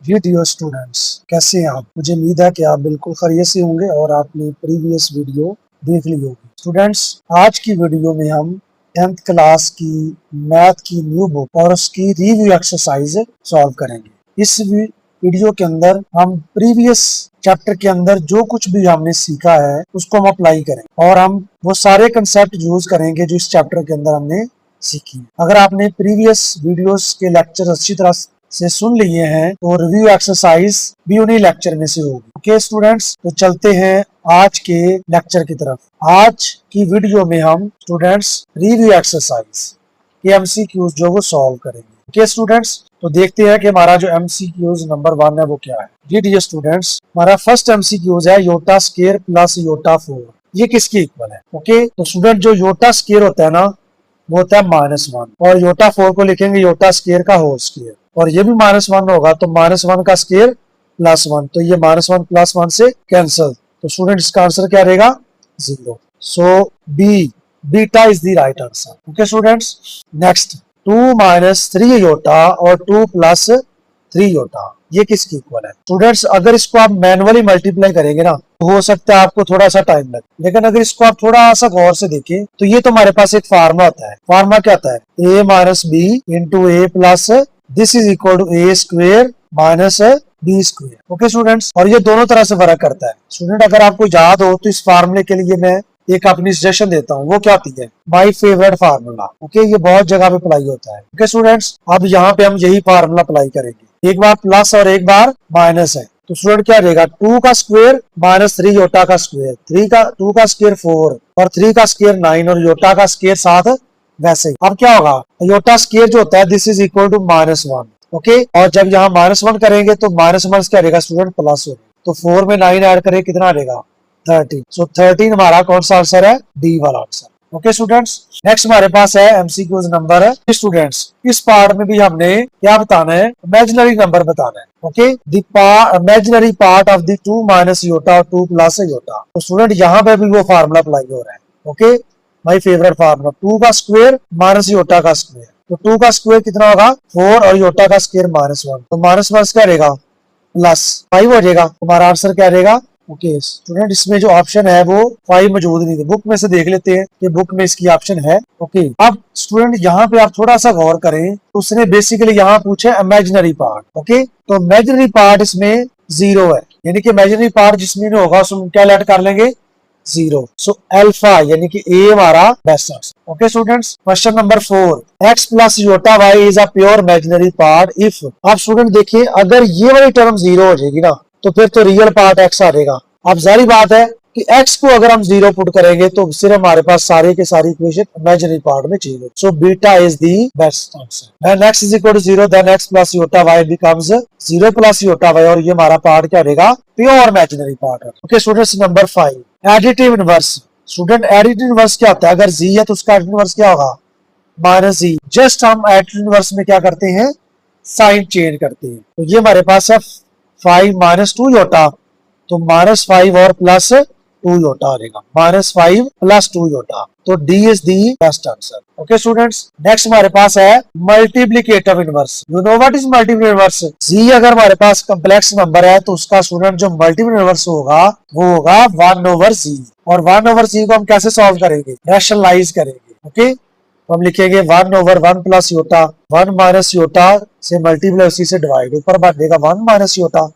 जी dear students, कैसे हैं आप? मुझे उम्मीद है कि आप बिल्कुल खैरियत से होंगे और आपने प्रीवियस वीडियो देख ली होगी। स्टूडेंट्स, आज की वीडियो में हम 10th क्लास की मैथ की न्यू बुक और उसकी रिव्यू एक्सरसाइज सॉल्व करेंगे। इस वीडियो के अंदर हम प्रीवियस चैप्टर के अंदर जो कुछ भी हमने सीखा है उसको हम अप्लाई करेंगे और हम वो सारे कंसेप्ट यूज करेंगे जो इस चैप्टर के अंदर हमने सीखी। अगर आपने प्रीवियस वीडियोस के लेक्चर अच्छी तरह से सुन लिए हैं तो रिव्यू एक्सरसाइज भी उन्हीं लेक्चर में से होगी। ओके स्टूडेंट्स, तो चलते हैं आज के लेक्चर की तरफ। आज की वीडियो में हम स्टूडेंट्स रिव्यू एक्सरसाइज के एमसीक्यूज जो वो सॉल्व करेंगे। ओके स्टूडेंट्स, तो देखते हैं कि हमारा जो एमसीक्यूज नंबर 1 है वो क्या है। जी डियर स्टूडेंट्स, हमारा फर्स्ट एमसीक्यूज है योटा स्क्वायर प्लस योटा 4, ये किसके इक्वल है? ओके, तो स्टूडेंट जो योटा स्क्वायर होता है ना वो होता है -1 और योटा 4 को लिखेंगे योटा स्क्वायर का होल स्क्वायर और ये भी -1 होगा तो -1 का स्क्वायर +1, तो ये -1 +1 से कैंसिल, तो स्टूडेंट इसका आंसर क्या रहेगा? 0। So B beta is the right answer. Okay students, next 2 - 3 iota और 2 + 3 योटा, ये किसकी इक्वल है? स्टूडेंट्स, अगर इसको आप मैनुअली मल्टीप्लाई करेंगे ना तो हो सकता है आपको थोड़ा सा टाइम लगे, लेकिन अगर इसको आप थोड़ा सा गौर से देखें तो ये तो हमारे पास एक फार्मूला होता है। फार्मूला क्या होता है? a - b into a plus this is equal to a square minus b square. Okay students, और ये दोनों तरह से वर्क करता है। स्टूडेंट, अगर आपको याद हो तो इस फार्मूले के लिए मैं एक अपनी सजेशन देता हूँ, वो क्या होती है? My favourite formula. ओके, ये बहुत जगह पे अप्लाई होता है। ओके स्टूडेंट्स, अब यहाँ पे हम यही फार्मूला अप्लाई करेंगे, एक बार प्लस और एक बार माइनस है, तो स्टूडेंट क्या रहेगा? 2 का स्क्वायर -3 योटा का स्क्वायर, 2 का स्क्वायर 4 और 3 का स्क्वायर 9 और योटा का स्क्वायर 7। वैसे ही अब क्या होगा? योटा स्क्वायर जो होता है this is equal to -1। Okay, और जब यहाँ -1 करेंगे तो -1 क्या रहेगा स्टूडेंट? प्लस होगा, तो 4 में 9 ऐड करें कितना रहेगा? 13। सो 13 हमारा कौन सा आंसर है? डी वाला आंसर। ओके स्टूडेंट्स, नेक्स्ट हमारे पास है एमसीक्यूज नंबर है। स्टूडेंट्स, इस पार्ट में भी हमने क्या बताना है? इमेजिनरी नंबर बताना है। Okay, the imaginary part of the 2 - iota और 2 + योटा, तो स्टूडेंट यहाँ पे भी वो फार्मूला अप्लाई हो रहा है। ओके, माय फेवरेट फार्मूला, 2 का स्क्वायर माइनस योटा का स्क्वायर, तो 2 का स्क्वायर कितना होगा? 4 और योटा का स्क्वायर -1, तो -1 क्या रहेगा? +5 हो जाएगा। हमारा आंसर क्या रहेगा? ओके स्टूडेंट, इसमें जो ऑप्शन है वो 5 मौजूद नहीं है, बुक में से देख लेते हैं कि बुक में इसकी ऑप्शन है। ओके, अब स्टूडेंट यहाँ पे आप थोड़ा सा गौर करें, उसने बेसिकली यहाँ पूछे इमेजिनरी पार्ट। ओके, तो इमेजिनरी पार्ट इसमें 0 है, यानी कि इमेजिनरी पार्ट जिसमें होगा उसमें क्या ऐड कर लेंगे? 0। सो अल्फा यानी कि ए हमारा best answer. Okay students, question number 4, x + iota y is a pure imaginary part if. आप स्टूडेंट देखिए, अगर ये वाली टर्म 0 हो जाएगी ना तो फिर तो रियल पार्ट x आ जाएगा। अब जारी बात है कि x को अगर हम 0 पुट करेंगे तो सिर्फ हमारे पास सारे के सारी इक्वेशन इमेजिनरी पार्ट में चाहिए। So beta is the best answer. When x is equal to 0 then x + iota y becomes 0 + iota y, और ये हमारा पार्ट क्या रहेगा? प्योर इमेजिनरी पार्ट है। Okay students, number 5, additive inverse. Student, additive inverse क्या होता है? अगर z है तो उसका एडिटिव इनवर्स क्या होगा? -z। जस्ट हम एडिटिव इनवर्स में क्या करते हैं? साइन चेंज करते हैं। तो ये हमारे पास है 5 - 2 योटा, तो -5 और +2 योटा आ जाएगा, -5 + 2 योटा, तो D is the best answer. Okay students, next हमारे पास है multiplicative inverse. You know what is multiplicative inverse? जी अगर हमारे पास कॉम्प्लेक्स नंबर है तो उसका स्टूडेंट जो मल्टीप्लिकेटिव इनवर्स होगा वो होगा 1/z, और 1/z को हम कैसे सॉल्व करेंगे? रैशनलाइज करेंगे। ओके, तो हम लिखेंगे 1/1 + योटा, 1 - योटा से मल्टीप्लाई उसी से डिवाइड, ऊपर बन जाएगा 1 - योटा,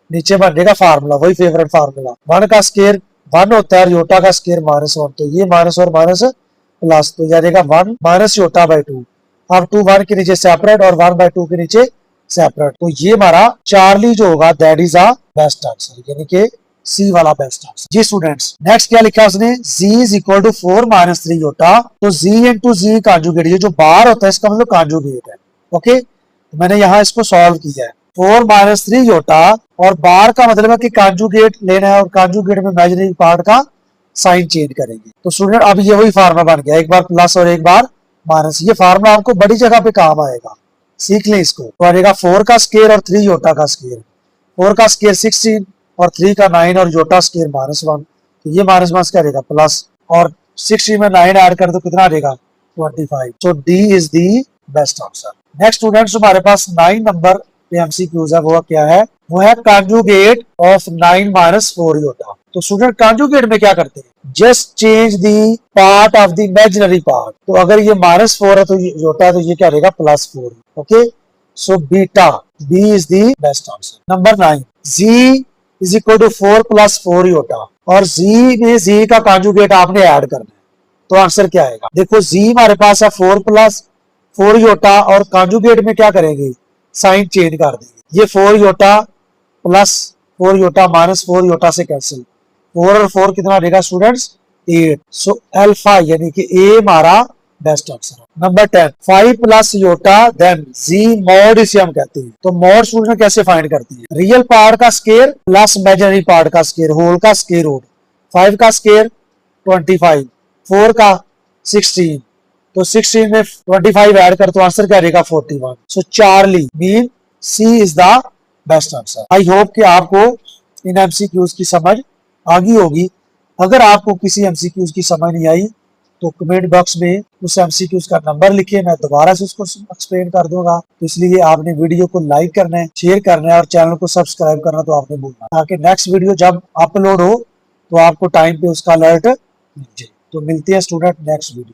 नीचे बन जाएगा फार्मूला, वही फेवरेट फार्मूला, 1 का स्क्वायर 1 होता है और योटा का स्क्वायर -1, तो ये माइनस और माइनस प्लस, तो जाएगा 1 - योटा बाई 2। अब 2 1 के नीचे सेपरेट और 1/2 के नीचे सेपरेट, तो ये हमारा चार्ली जो होगा that is a best answer, यानी कि सी वाला बेस्ट आंसर। जी स्टूडेंट्स, नेक्स्ट क्या लिखा उसने? z is equal to 4 - 3 iota, तो z इंटू z कॉन्जुगेट, ये जो बार होता है इसका मतलब कॉन्जुगेट है। ओके, तो मैंने यहाँ इसको सॉल्व किया है, 4 - 3 योटा, और बार का मतलब है कि कॉन्जुगेट लेना है और कॉन्जुगेट में इमेजिनरी पार्ट का साइन चेंज करेंगे। तो स्टूडेंट अब ये वही फार्मूला बन गया, एक बार प्लस और एक बार माइनस। ये फार्मूला आपको बड़ी जगह पे काम आएगा, सीख लें इसको। तो आएगा 4 का स्क्वायर और 3 योटा का स्क्वायर, 4 का स्क्वायर 16 और 3 का 9 और योटा स्क्वायर -1, तो ये -1 क्या रहेगा? प्लस, और 16 में 9 ऐड कर दो कितना रहेगा? 25। So D is the best answer. Next students, हमारे पास 9 नंबर पे एमसीक्यूज है वो क्या है, वो है कॉन्जुगेट ऑफ 9 माइनस 4 योटा। तो स्टूडेंट कॉन्जुगेट में क्या करते हैं, just change the part of the imaginary part. तो अगर ये -4 है तो ये योटा, तो ये क्या रहेगा +4। Okay, so beta B is the best answer. Number 9, z is equal to 4 + 4 iota, और जी में जी का कॉन्जुगेट आपने ऐड करना है, तो आंसर क्या आएगा। देखो जी हमारे पास है 4 + 4 योटा, और कॉन्जुगेट में क्या करेंगे, साइन चेंज कर देंगे। ये 4 iota plus 4 iota minus 4 iota से कैंसिल, 4 और 4 कितना रहेगा स्टूडेंट्स, 8। सो अल्फा यानी कि ए हमारा बेस्ट आंसर है। नंबर 10, 5 + योटा देन जी मॉड, इसे हम कहते हैं। तो मॉड स्टूडेंट कैसे फाइंड करते हैं, रियल पार्ट का स्केयर प्लस इमेजिनरी पार्ट का स्केयर, होल का स्केयर रूट। 5 का स्केयर 25, 4 का 16, तो 16 में 25 ऐड कर तो आंसर क्या रहेगा 41। So Charlie mean C is the best answer. I hope कि आपको इन एमसीक्यूज की समझ आ गई होगी। अगर आपको किसी एमसीक्यूज की समझ नहीं आई तो कमेंट बॉक्स में उस एमसीक्यूज का नंबर लिखिए, मैं दोबारा से उसको एक्सप्लेन कर दूंगा। तो इसलिए आपने वीडियो को लाइक करना है, शेयर करना है और चैनल को सब्सक्राइब करना तो आपने भूलना, ताकि नेक्स्ट वीडियो जब अपलोड हो तो आपको टाइम पे उसका अलर्ट मिल जाए। तो मिलते हैं स्टूडेंट नेक्स्ट वीडियो।